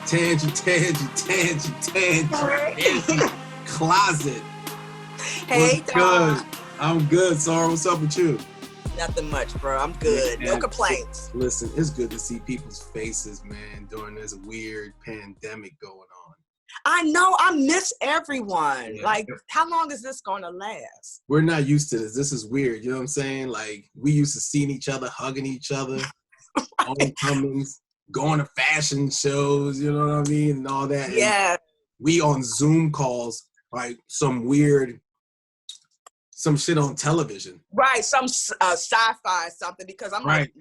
Tangees Closet. Hey, What's good? dog. I'm good, Sarah. What's up with you? Nothing much, bro. I'm good. No Man, complaints. Listen, it's good to see people's faces, man, during this weird pandemic going on. I know. I miss everyone. Yeah. Like, how long is this going to last? We're not used to this. This is weird. You know what I'm saying? Like, we used to seeing each other, hugging each other, homecomings, going to fashion shows, you know what I mean? And all that. Yeah. And we on Zoom calls, like some shit on television. Right. Some sci-fi something because I'm Right. like,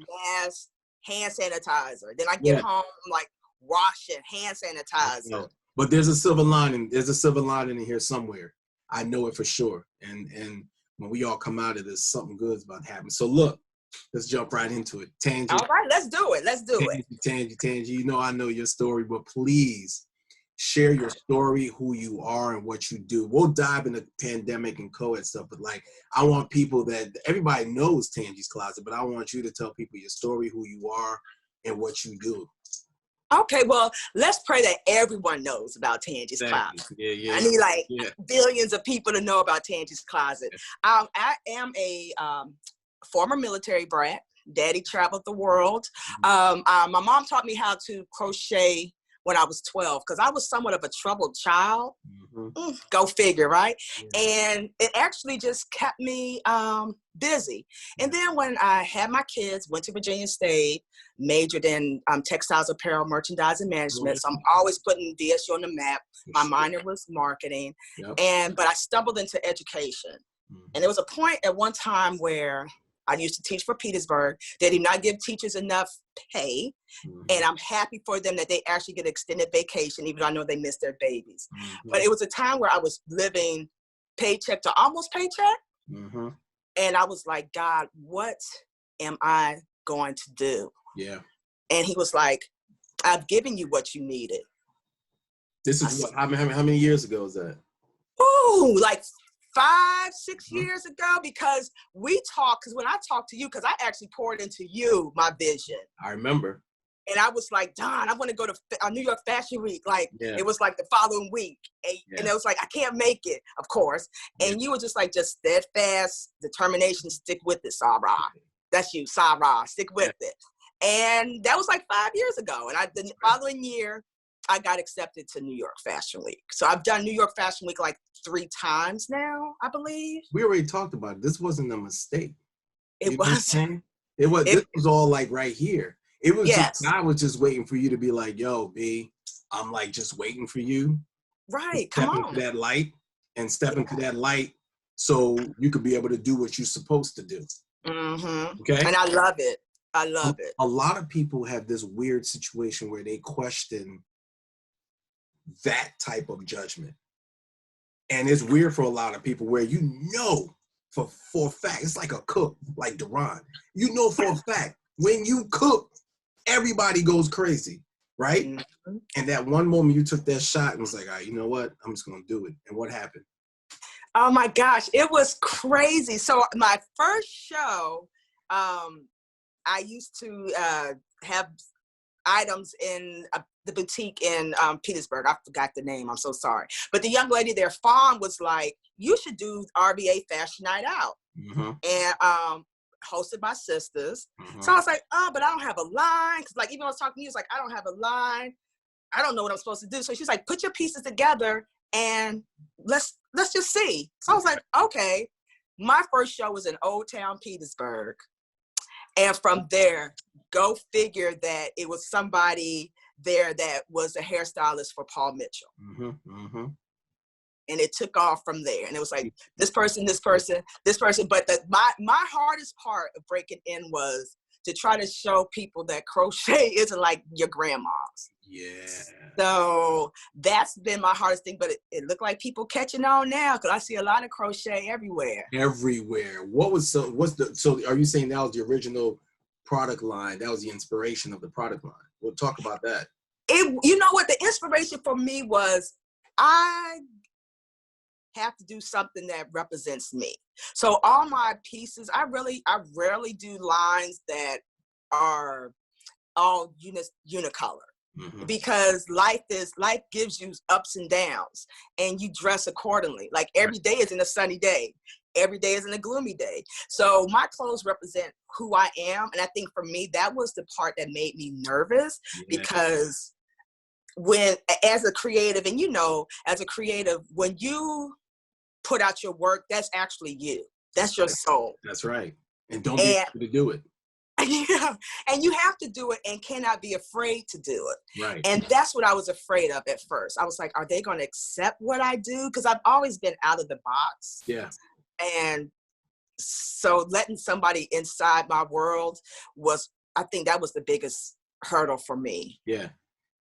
mask, hand sanitizer. Then I get home, I'm like, washing, hand sanitizer. But there's a silver lining. There's a silver lining in here somewhere. I know it for sure. And when we all come out of this, something good's about to happen. So look, let's jump right into it. Tangie. All right, let's do it. Let's do it. Tangie, you know I know your story, but please share your story, who you are and what you do. We'll dive into pandemic and co-ed stuff, but like I want people that everybody knows Tangees Closet, but I want you to tell people your story, who you are, and what you do. Okay, well, let's pray that everyone knows about Tangees Closet. Yeah. I need billions of people to know about Tangees Closet. I am a former military brat. Daddy traveled the world. My mom taught me how to crochet when I was 12 because I was somewhat of a troubled child. Go figure, right? Yeah. And it actually just kept me busy. And then when I had my kids, went to Virginia State, majored in textiles, apparel, merchandising management. So I'm always putting DSU on the map. My minor was marketing, but I stumbled into education. And there was a point at one time where I used to teach for Petersburg. They did not give teachers enough pay. And I'm happy for them that they actually get extended vacation, even though I know they miss their babies. But it was a time where I was living paycheck to almost paycheck. And I was like, God, what am I going to do? Yeah. And he was like, I've given you what you needed. This is how many years ago is that? Ooh, like 5, 6 years ago, because we talked, because when I talked to you, because I actually poured into you my vision. I remember. And I was like, Don, I want to go to New York Fashion Week. Like, it was like the following week. And it was like, I can't make it, of course. And you were just like, just steadfast determination, stick with it, Sarah. That's you, Sarah, stick with it. And that was like 5 years ago. And the following year, I got accepted to New York Fashion Week. So I've done New York Fashion Week like 3 times now, I believe. We already talked about it. This wasn't a mistake. It wasn't. This was all like right here. It was just, I was just waiting for you to be like, yo, B, I'm like just waiting for you. Right, come on. Into that light and step into that light so you could be able to do what you're supposed to do. Okay? And I love it. I love it. A lot of people have this weird situation where they question that type of judgment. And it's weird for a lot of people where you know for a fact, it's like a cook, like Duran. You know for a fact, when you cook, everybody goes crazy, right? And that one moment you took that shot and was like, all right, you know what? I'm just going to do it. And what happened? Oh my gosh, it was crazy. So my first show, I used to have items in the boutique in Petersburg. I forgot the name. I'm so sorry. But the young lady there, Fawn, was like, you should do RBA Fashion Night Out. And hosted by sisters. So I was like, oh, but I don't have a line. Because like, even when I was talking to you, it's like, I don't have a line. I don't know what I'm supposed to do. So she's like, put your pieces together and let's just see. So I was like, okay. My first show was in Old Town Petersburg. And from there, go figure that it was somebody there that was a hairstylist for Paul Mitchell. And it took off from there. And it was like, this person. But my hardest part of breaking in was to try to show people that crochet isn't like your grandma's. Yeah. So that's been my hardest thing. But it looked like people catching on now because I see a lot of crochet everywhere. Everywhere. So are you saying that was the original product line? That was the inspiration of the product line. We'll talk about that. You know what? The inspiration for me was I have to do something that represents me. So all my pieces, I rarely do lines that are all unicolor. because life gives you ups and downs, and you dress accordingly. Like every day isn't a sunny day. Every day isn't a gloomy day. So my clothes represent who I am. And I think for me, that was the part that made me nervous, because as a creative, and as a creative, when you put out your work, that's actually you. That's your soul. That's right. And don't be afraid to do it. Yeah, and you have to do it and cannot be afraid to do it. Right. And that's what I was afraid of at first. I was like, are they going to accept what I do? Because I've always been out of the box. Yeah. And so letting somebody inside my world I think that was the biggest hurdle for me. Yeah.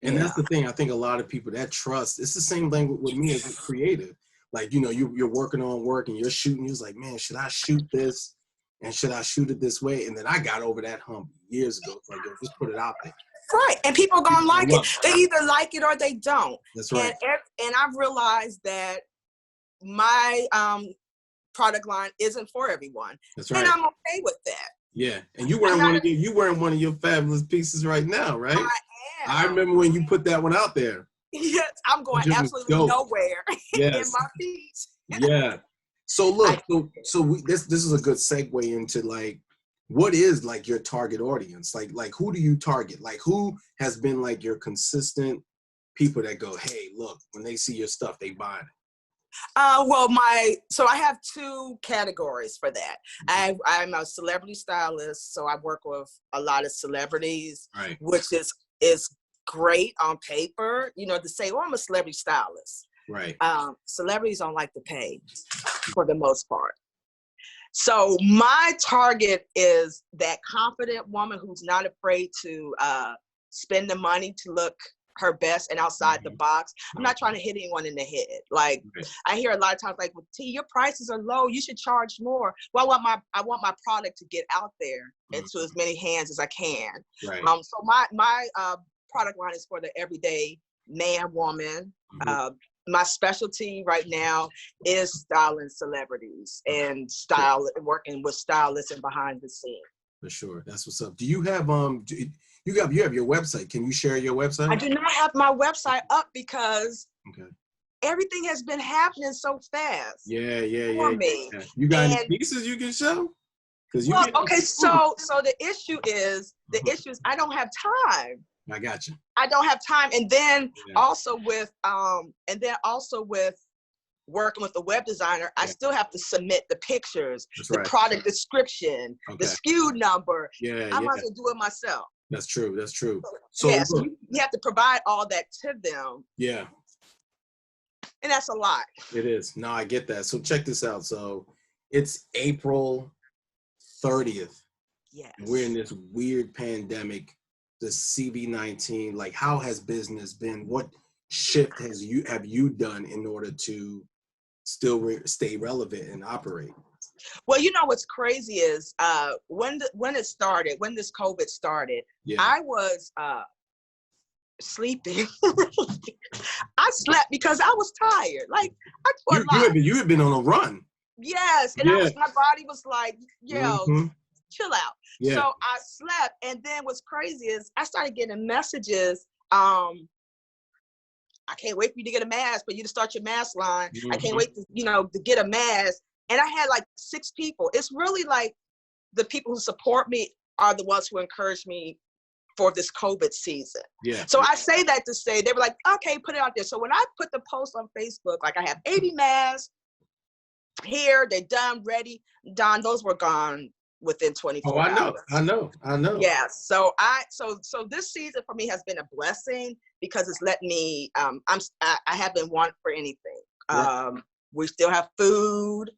And that's the thing. I think a lot of people, that trust, it's the same thing with me as a creative. Like, you're working on work and you're shooting. You're like, man, should I shoot this? And should I shoot it this way? And then I got over that hump years ago. Like, just put it out there. Right. And people are going to like it. They either like it or they don't. That's right. And I've realized that my product line isn't for everyone. That's right. And I'm okay with that. Yeah. And you wearing one of your fabulous pieces right now, right? I am. I remember when you put that one out there. Yes, I'm going absolutely nowhere in my piece. Yeah. So look, this is a good segue into like, what is like your target audience? Like who do you target? Like who has been like your consistent people that go, hey, look, when they see your stuff, they buy it? So I have two categories for that. I'm a celebrity stylist, so I work with a lot of celebrities, right, which is great on paper, to say, well, I'm a celebrity stylist. Right. Celebrities don't like to pay for the most part. So my target is that confident woman who's not afraid to spend the money to look her best and outside the box. I'm not trying to hit anyone in the head. Like I hear a lot of times, like, well, T, your prices are low. You should charge more. Well, I want my product to get out there into as many hands as I can. Right. So my product line is for the everyday man, woman. My specialty right now is styling celebrities and working with stylists and behind the scenes. For sure. That's what's up. Do you have you have your website? Can you share your website? I do not have my website up because everything has been happening so fast. Yeah. Me. You got any pieces you can show? So the issue is I don't have time. I got you. I don't have time, and then also with working with the web designer, I still have to submit the pictures, the product description, the SKU number. I might as well do it myself. That's true. So you have to provide all that to them. Yeah. And that's a lot. It is. No, I get that. So check this out. So it's April 30th. Yes. We're in this weird pandemic, the CV19. Like, how has business been? What shift have you done in order to still stay relevant and operate? Well, what's crazy is when this COVID started, I was sleeping. I slept because I was tired. Like you had been on a run. Yes, and my body was like, chill out. Yeah. So I slept, and then what's crazy is I started getting messages. I can't wait for you to get a mask, for you to start your mask line. I can't wait to get a mask. And I had like 6 people. It's really like the people who support me are the ones who encourage me for this COVID season. Yeah. So I say that to say, they were like, okay, put it out there. So when I put the post on Facebook, like I have 80 masks here, they're done, ready, done. Those were gone within 24 hours. I know. Yeah. So this season for me has been a blessing because it's let me, I haven't wanted for anything. Right. We still have food,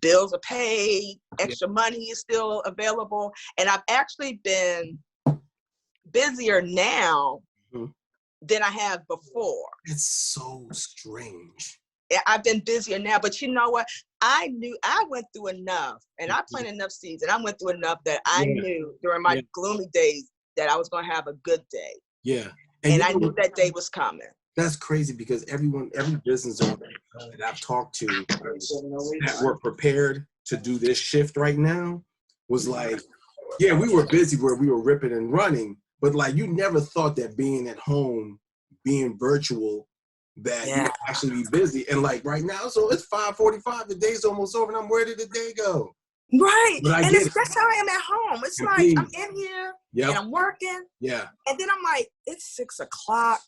bills are paid, extra money is still available. And I've actually been busier now than I have before. It's so strange. I've been busier now, but you know what? I knew I went through enough, and I planned enough season. I went through enough that I knew during my gloomy days that I was going to have a good day. Yeah. And I knew that day was coming. That's crazy because every business owner that I've talked to that were prepared to do this shift right now was like, yeah, we were busy where we were ripping and running, but like you never thought that being at home, being virtual, that you would actually be busy. And like right now, so it's 5:45, the day's almost over, and where did the day go? Right. But And that's how I am at home. It's like I'm in here and I'm working. Yeah. And then I'm like, it's 6 o'clock.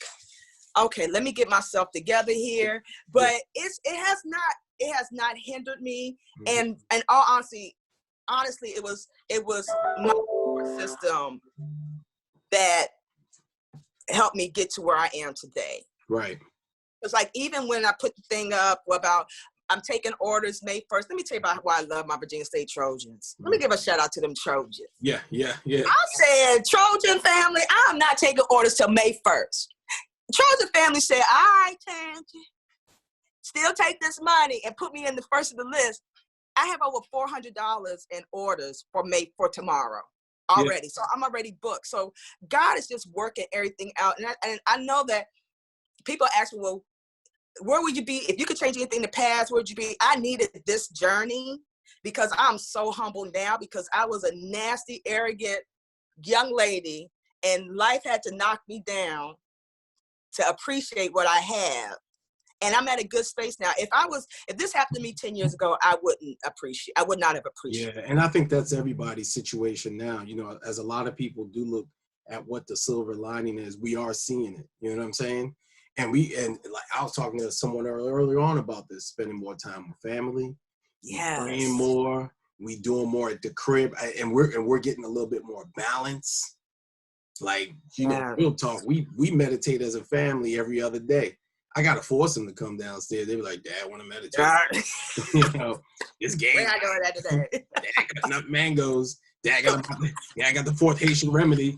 Okay, let me get myself together here. But it has not hindered me. And all honestly, it was my support system that helped me get to where I am today. Right. It's like, even when I put the thing up about I'm taking orders May 1st. Let me tell you about why I love my Virginia State Trojans. Let me give a shout out to them Trojans. Yeah. I said, Trojan family, I'm not taking orders till May 1st. Trojan family said, all right, Tangie, still take this money and put me in the first of the list. I have over $400 in orders for tomorrow already. Yeah. So I'm already booked. So God is just working everything out. And I know that people ask me, well, where would you be if you could change anything in the past? Where would you be? I needed this journey because I'm so humble now, because I was a nasty, arrogant young lady, and life had to knock me down to appreciate what I have. And I'm at a good space now. If this happened to me 10 years ago, I would not have appreciated. Yeah, and I think that's everybody's situation now. You know, as a lot of people do look at what the silver lining is, we are seeing it. You know what I'm saying? And like I was talking to someone earlier on about this, spending more time with family, praying more, we doing more at the crib, and we're getting a little bit more balance. Like, you know, real talk, we meditate as a family every other day. I gotta force them to come downstairs. They be like, Dad, I want to meditate. You know, this game. We're not doing that today. Dad got enough mangoes. Dad got the fourth Haitian remedy.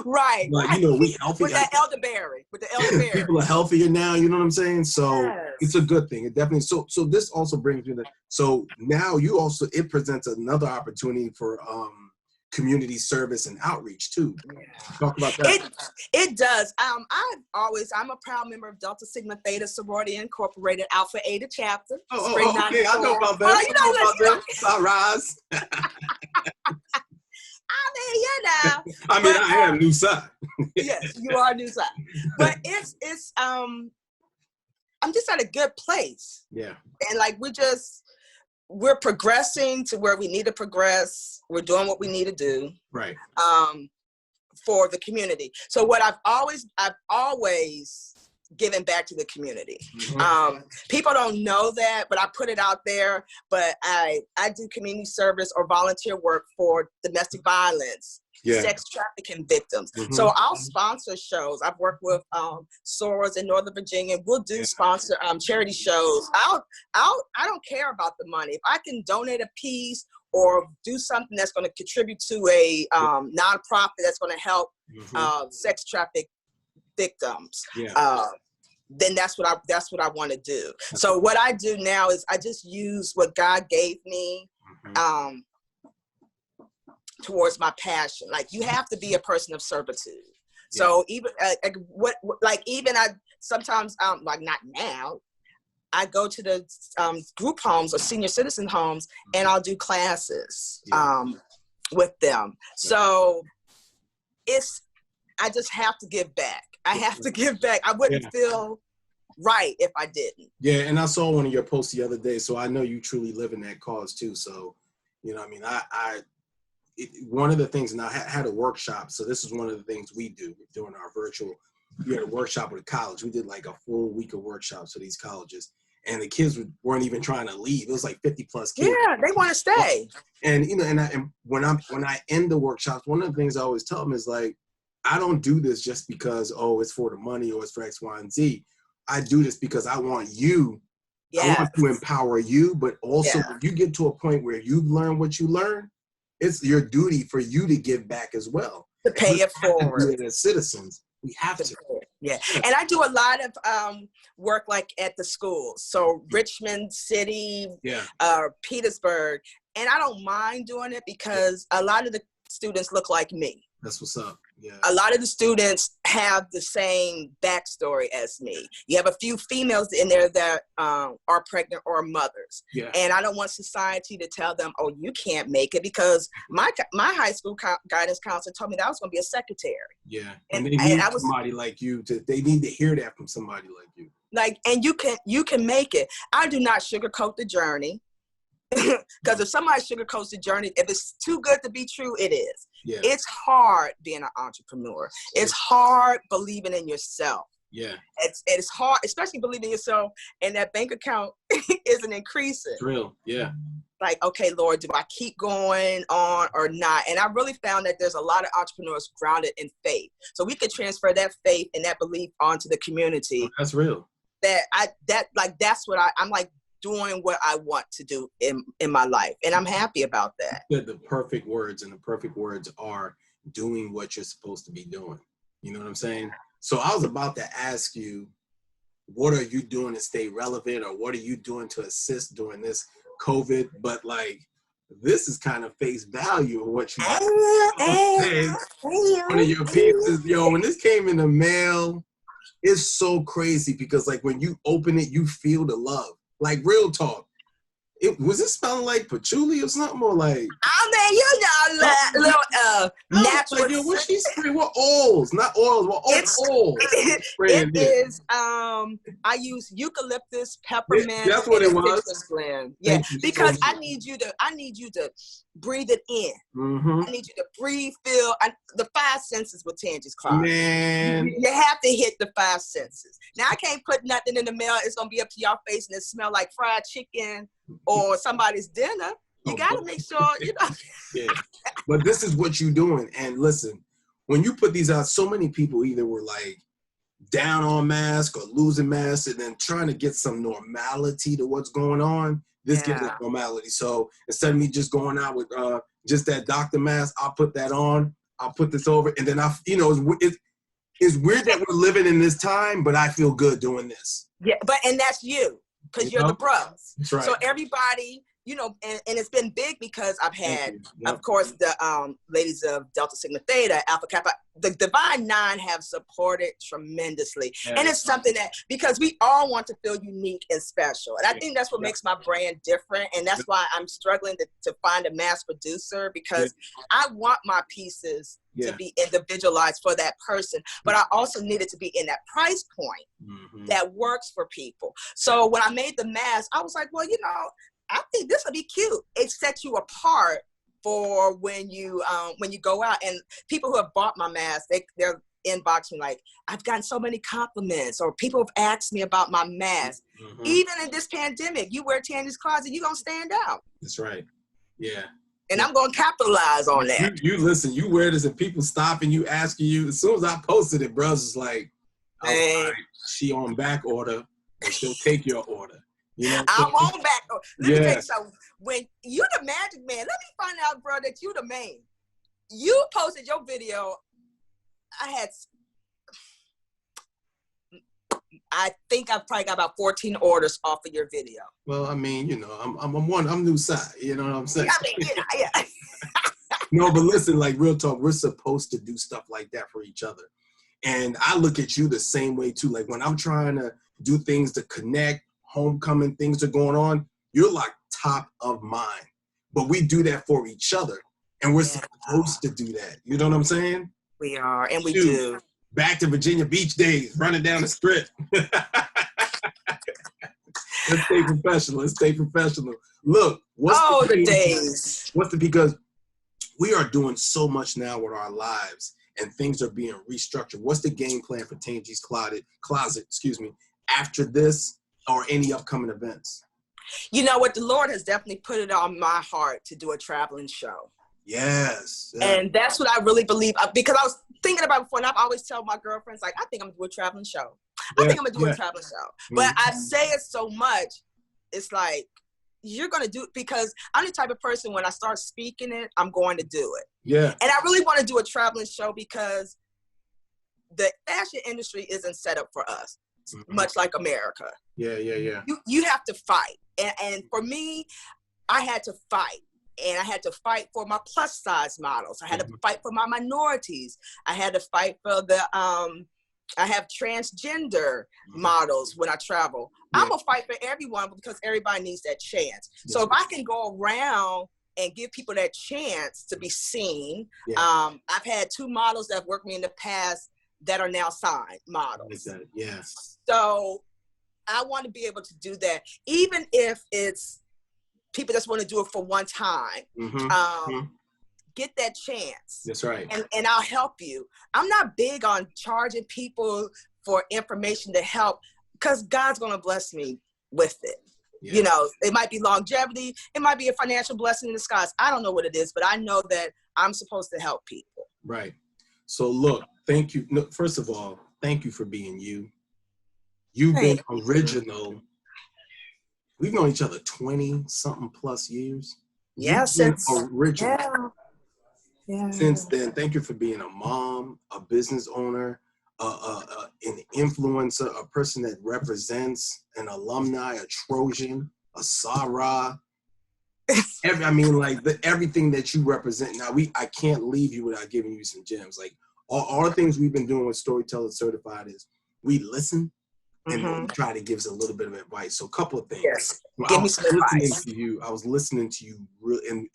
Right. But you know, we healthy. With the elderberry. People are healthier now, you know what I'm saying? So it's a good thing. It definitely so this also brings me to so now it presents another opportunity for community service and outreach too. Talk about that. It does. I'm a proud member of Delta Sigma Theta Sorority Incorporated, Alpha Eta chapter. Okay, I know about that. Rise. I mean, I am New Side. Yes, you are New Side. But it's I'm just at a good place. Yeah. And like we're progressing to where we need to progress. We're doing what we need to do. Right. For the community. So what I've always given back to the community. Mm-hmm. People don't know that, but I put it out there. But I do community service or volunteer work for domestic violence, sex trafficking victims. Mm-hmm. So I'll sponsor shows. I've worked with SORAs in Northern Virginia. We'll do sponsor charity shows. I don't care about the money. If I can donate a piece or do something that's going to contribute to a nonprofit that's going to help sex traffic victims, then that's what I want to do. So what I do now is I just use what God gave me towards my passion. Like, you have to be a person of servitude. So even sometimes like, not now, I go to the group homes or senior citizen homes, and I'll do classes with them. So I just have to give back. I have to give back. I wouldn't feel right if I didn't. Yeah, and I saw one of your posts the other day, so I know you truly live in that cause too. So, you know, I mean, one of the things, and I had a workshop, so this is one of the things we do during our virtual. We had a workshop with a college. We did like a full week of workshops for these colleges, and the kids weren't even trying to leave. It was like 50 plus kids. Yeah, they want to stay. And you know, and when I end the workshops, one of the things I always tell them is like, I don't do this just because, it's for the money or it's for X, Y, and Z. I do this because I want you. I want to empower you, but also when you get to a point where you've learned what you learned, it's your duty for you to give back as well. To pay it forward. As citizens, we have to. Yeah, and I do a lot of work like at the schools. So Richmond City, Petersburg, and I don't mind doing it because a lot of the students look like me. That's what's up. A lot of the students have the same backstory as me. You have a few females in there that are pregnant or mothers. Yeah. And I don't want society to tell them, oh, you can't make it, because my high school guidance counselor told me that I was going to be a secretary. Yeah. And they need somebody like you they need to hear that from somebody like you. Like, and you can make it. I do not sugarcoat the journey. Because if somebody sugarcoats the journey, if it's too good to be true, it is. Yeah. It's hard being an entrepreneur. It's hard believing in yourself. Yeah. It's hard, especially believing in yourself, and that bank account isn't increasing. It's real. Yeah. Like, okay, Lord, do I keep going on or not? And I really found that there's a lot of entrepreneurs grounded in faith. So we could transfer that faith and that belief onto the community. Oh, that's real. That's what I'm like, doing what I want to do in my life. And I'm happy about that. The perfect words, and the perfect words are doing what you're supposed to be doing. You know what I'm saying? So I was about to ask you, what are you doing to stay relevant, or what are you doing to assist during this COVID? But like, this is kind of face value of what you one of your pieces. Yo, when this came in the mail, it's so crazy, because like when you open it, you feel the love. Like, real talk. Was it smelling like patchouli or something, or like? I mean, little natural. Like, yo, what she spray? What oils? Not oils. What oils? It is. I use eucalyptus, peppermint. That's what it was. Blend. Yeah, because I need you to breathe it in. Mm-hmm. I need you to breathe, feel. The five senses with Tangees Closet. Man, you have to hit the five senses. Now I can't put nothing in the mail. It's gonna be up to your face and it smell like fried chicken or somebody's dinner. You gotta make sure, you know. Yeah, but this is what you're doing. And listen, when you put these out, so many people either were like down on mask or losing mask, and then trying to get some normality to what's going on. This gives it normality. So instead of me just going out with just that doctor mask, I'll put that on. I'll put this over, and then it's weird that we're living in this time, but I feel good doing this. Yeah, and that's you, because you're the bros. That's right. So everybody, you know, and it's been big because I've had, of course, the ladies of Delta Sigma Theta, Alpha Kappa, the Divine Nine have supported tremendously. Yeah, and it's something that, because we all want to feel unique and special. And I think that's what makes my brand different. And that's why I'm struggling to find a mass producer, because I want my pieces to be individualized for that person. But I also need it to be in that price point that works for people. So when I made the mask, I was like, well, you know, I think this would be cute. It sets you apart for when you go out. And people who have bought my mask, they're inboxing like, I've gotten so many compliments, or people have asked me about my mask. Even in this pandemic, you wear Tangees Closet, you're gonna stand out. That's right. Yeah. And I'm gonna capitalize on that. You listen, you wear this and people stopping you, asking you. As soon as I posted it, bros was like, she on back order, and she'll take your order. You know, I'm on back. Let me tell you something. When you the magic man, let me find out, bro, that you the man. You posted your video. I think I've probably got about 14 orders off of your video. Well, I mean, you know, I'm new side. You know what I'm saying? I mean, yeah. No, but listen, like, real talk, we're supposed to do stuff like that for each other. And I look at you the same way too. Like, when I'm trying to do things to connect, homecoming, things are going on, you're like top of mind. But we do that for each other, and we're supposed to do that. You know what I'm saying? We are, and we do. Back to Virginia Beach days, running down the strip. Let's stay professional. Let's stay professional. Look, the days. Because we are doing so much now with our lives, and things are being restructured. What's the game plan for Tangees Closet, after this, or any upcoming events? You know what? The Lord has definitely put it on my heart to do a traveling show. Yes. And that's what I really believe, because I was thinking about it before, and I've always tell my girlfriends, like, I think I'm gonna do a traveling show. I think I'm gonna do a traveling show. But I say it so much, it's like, you're gonna do it, because I'm the type of person, when I start speaking it, I'm going to do it. Yeah. And I really want to do a traveling show, because the fashion industry isn't set up for us, much like America. Yeah. You have to fight. And for me, I had to fight. and I had to fight for my plus size models. I had to fight for my minorities. I had to fight for the, I have transgender models when I travel. I'm gonna fight for everyone because everybody needs that chance. So if I can go around and give people that chance to be seen, I've had 2 models that have worked with me in the past that are now signed models. So I want to be able to do that, even if it's people just want to do it for one time. Get that chance. That's right. And I'll help you. I'm not big on charging people for information to help, because God's going to bless me with it. You know, it might be longevity. It might be a financial blessing in disguise. I don't know what it is, but I know that I'm supposed to help people. Right. So look, thank you. No, first of all, thank you for being you. You've been original. We've known each other 20-something plus years. Yes, it's original. Yeah. Since then, thank you for being a mom, a business owner, an influencer, a person that represents, an alumni, a Trojan, a Sarah. Everything that you represent. Now, I can't leave you without giving you some gems. Like all the things we've been doing with Storyteller Certified is we listen and we try to give us a little bit of advice. So a couple of things. Yes. Give me some advice. I was listening to you,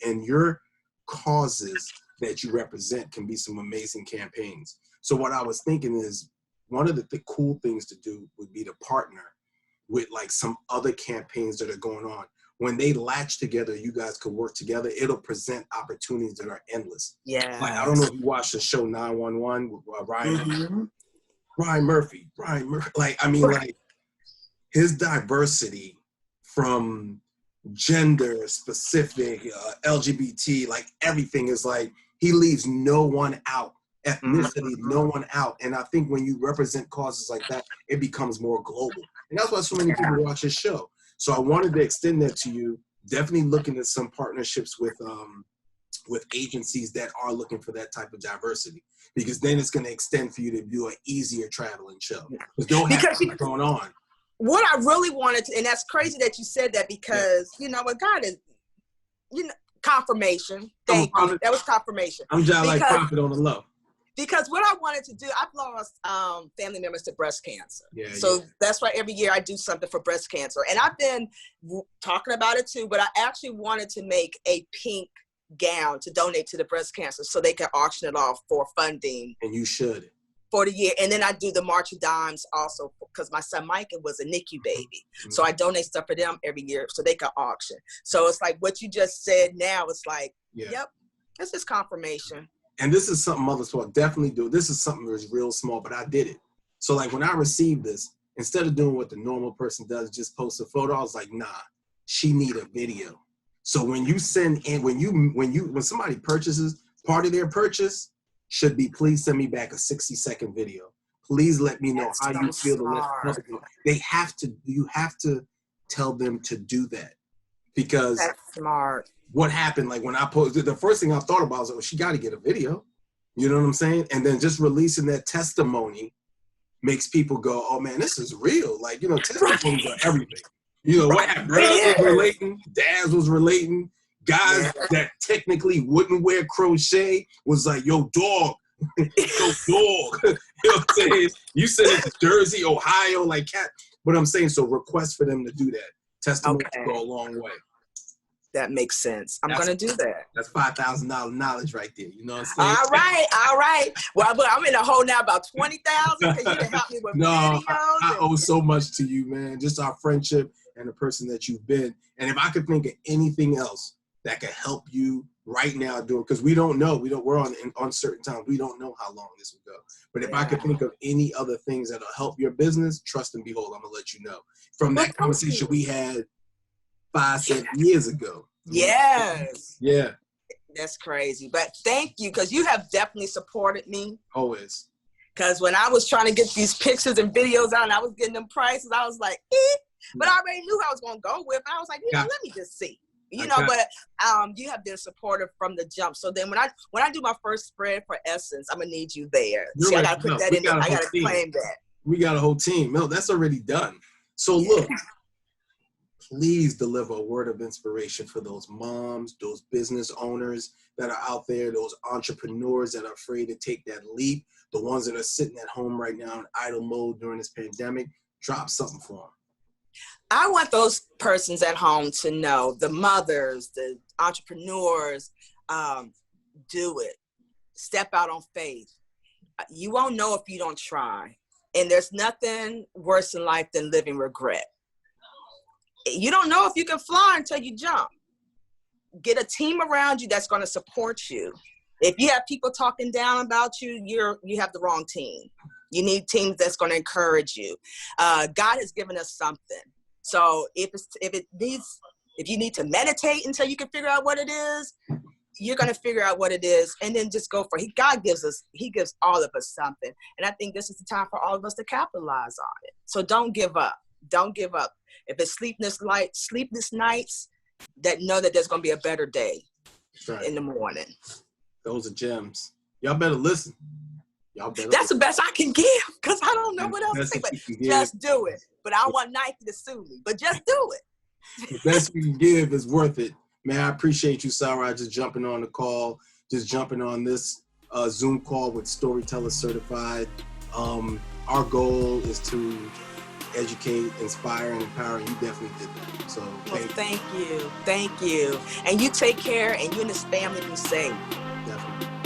and your causes that you represent can be some amazing campaigns. So what I was thinking is, one of the cool things to do would be to partner with like some other campaigns that are going on. When they latch together, you guys could work together. It'll present opportunities that are endless. Yeah. Like, I don't know if you watched the show 911 with Ryan Murphy. Like his diversity from gender specific, LGBT, like everything is like, he leaves no one out, ethnicity, no one out. And I think when you represent causes like that, it becomes more global. And that's why so many people watch his show. So I wanted to extend that to you. Definitely looking at some partnerships with agencies that are looking for that type of diversity, because then it's going to extend for you to do an easier traveling show. Because going on. What I really wanted to, and that's crazy that you said that, because you know what, God is, confirmation. Thank you. That was confirmation. I'm just like prophet on the low. Because what I wanted to do, I've lost family members to breast cancer. So that's why every year I do something for breast cancer. And I've been talking about it too, but I actually wanted to make a pink gown to donate to the breast cancer so they can auction it off for funding. And you should. For the year. And then I do the March of Dimes also, because my son Micah was a NICU baby. So I donate stuff for them every year so they can auction. So it's like what you just said now, it's like, yep, this is confirmation. And this is something mothers will definitely do. This is something that was real small, but I did it. So like when I received this, instead of doing what the normal person does, just post a photo, I was like, nah, she need a video. So when you send in, when somebody purchases, part of their purchase should be, please send me back a 60-second video. Please let me know how you feel. You have to tell them to do that, because that's smart. What happened, like when I posted, the first thing I thought about was, she got to get a video. You know what I'm saying? And then just releasing that testimony makes people go, oh man, this is real. Like, testimonies are everything. What happened? Girls was relating, dads was relating, guys that technically wouldn't wear crochet was like, yo, dog. Yo, dog. You know what I'm saying? You said it to Jersey, Ohio, like cat. But I'm saying, so request for them to do that. Testimonies go a long way. That makes sense. I'm going to do that. That's $5,000 knowledge right there. You know what I'm saying? All right. Well, I'm in a hole now about 20,000 because you can help me with videos. I owe so much to you, man. Just our friendship and the person that you've been. And if I could think of anything else that could help you right now do it, because we don't know. We're on uncertain times. We don't know how long this will go. But if I could think of any other things that'll help your business, trust and behold, I'm going to let you know. From that conversation we had 5-7 years ago. Yes. Yeah. That's crazy. But thank you, because you have definitely supported me. Always. Because when I was trying to get these pictures and videos out and I was getting them prices, I was like, But I already knew who I was going to go with. And I was like, let me just see. But you have been supportive from the jump. So then when I do my first spread for Essence, I'm going to need you there. See, I got to put that in there. I got to claim that. We got a whole team. No, that's already done. So look. please deliver a word of inspiration for those moms, those business owners that are out there, those entrepreneurs that are afraid to take that leap, the ones that are sitting at home right now in idle mode during this pandemic. Drop something for them. I want those persons at home to know, the mothers, the entrepreneurs, do it. Step out on faith. You won't know if you don't try. And there's nothing worse in life than living regret. You don't know if you can fly until you jump. Get a team around you that's going to support you. If you have people talking down about you, you have the wrong team. You need teams that's going to encourage you. God has given us something. So if you need to meditate until you can figure out what it is, you're going to figure out what it is, and then just go for it. God gives all of us something. And I think this is the time for all of us to capitalize on it. So don't give up. Don't give up. If it's sleepless nights, know that there's going to be a better day in the morning. Those are gems. Y'all better listen. That's the best I can give, because I don't know what else to say, but just do it. But I don't want Nike to sue me, but just do it. The best we can give is worth it. Man, I appreciate you, Sarah, just jumping on the call, just jumping on this Zoom call with Storyteller Certified. Our goal is to educate, inspire, and empower, and you definitely did that. So thank you. And you take care, and you and this family be safe. Definitely.